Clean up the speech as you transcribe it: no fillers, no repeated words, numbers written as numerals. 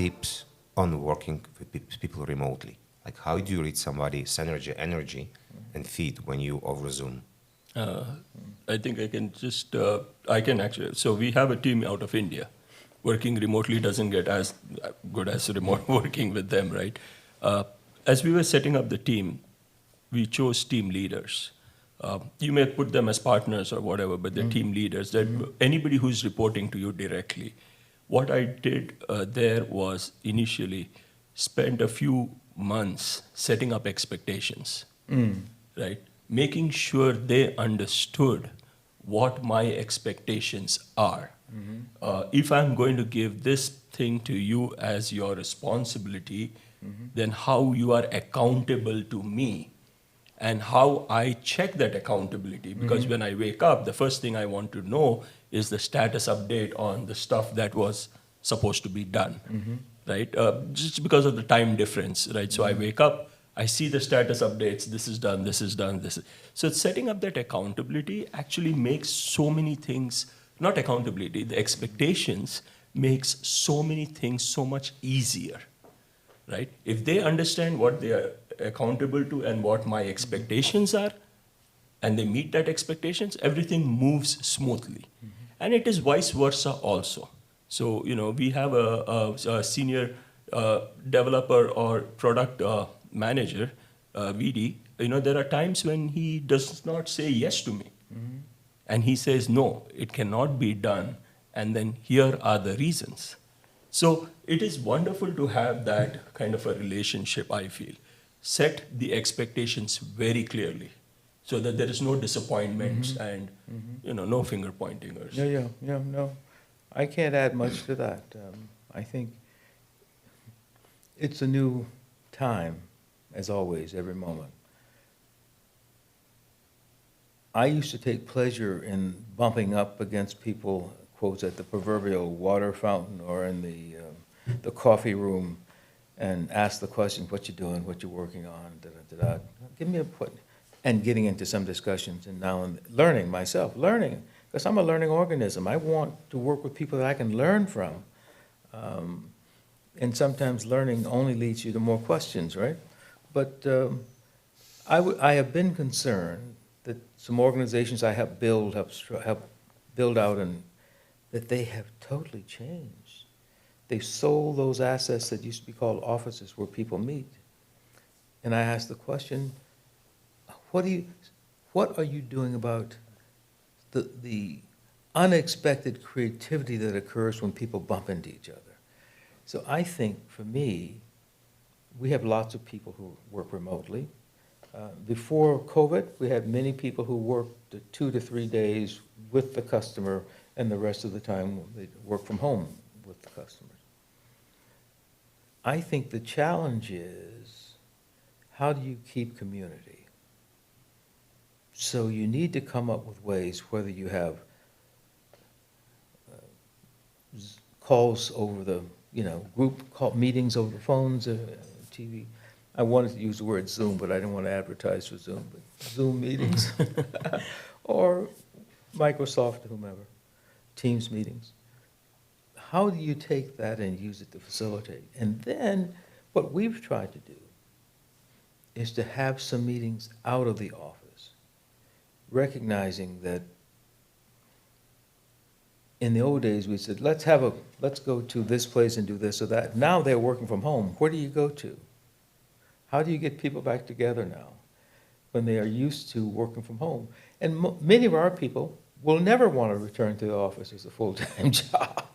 tips on working with people remotely? Like, how do you read somebody's energy and feed when you over Zoom? I think I can actually, so we have a team out of India. Working remotely doesn't get as good as remote working with them, right? As we were setting up the team, we chose team leaders. You may put them as partners or whatever, but they're team leaders, that anybody who's reporting to you directly. What I did there was initially spend a few months setting up expectations, right? Making sure they understood what my expectations are. If I'm going to give this thing to you as your responsibility, then how you are accountable to me and how I check that accountability. Because when I wake up, the first thing I want to know is the status update on the stuff that was supposed to be done, right? Just because of the time difference, right? So I wake up, I see the status updates, this is done, this is done, this is. So setting up that accountability actually makes so many things, not accountability, the expectations makes so many things so much easier, right? If they understand what they are accountable to and what my expectations are, and they meet that expectations, everything moves smoothly. And it is vice versa also. So, we have a senior developer or product manager, VD, there are times when he does not say yes to me. And he says, no, it cannot be done. And then here are the reasons. So it is wonderful to have that kind of a relationship, I feel. Set the expectations very clearly so that there is no disappointments and, no finger pointing. No. I can't add much to that. I think it's a new time, as always, every moment. I used to take pleasure in bumping up against people, quotes, at the proverbial water fountain or in the coffee room and ask the question, what you doing, what you working on, da-da-da-da. Give me a put, and getting into some discussions and now learning myself, because I'm a learning organism. I want to work with people that I can learn from. And sometimes learning only leads you to more questions, right? But I have been concerned that some organizations I help build out, and that they have totally changed. They've sold those assets that used to be called offices where people meet. And I asked the question, what are you doing about the unexpected creativity that occurs when people bump into each other? So I think, for me, we have lots of people who work remotely. Before COVID, we had many people who worked 2 to 3 days with the customer, and the rest of the time they work from home with the customers. I think the challenge is, how do you keep community? So you need to come up with ways, whether you have calls over the, group call meetings over the phones, TV. I wanted to use the word Zoom, but I didn't want to advertise for Zoom, but Zoom meetings, or Microsoft, whomever, Teams meetings. How do you take that and use it to facilitate? And then what we've tried to do is to have some meetings out of the office, recognizing that in the old days we said, let's go to this place and do this or that. Now they're working from home. Where do you go to? How do you get people back together now when they are used to working from home? And many of our people will never want to return to the office as a full-time job.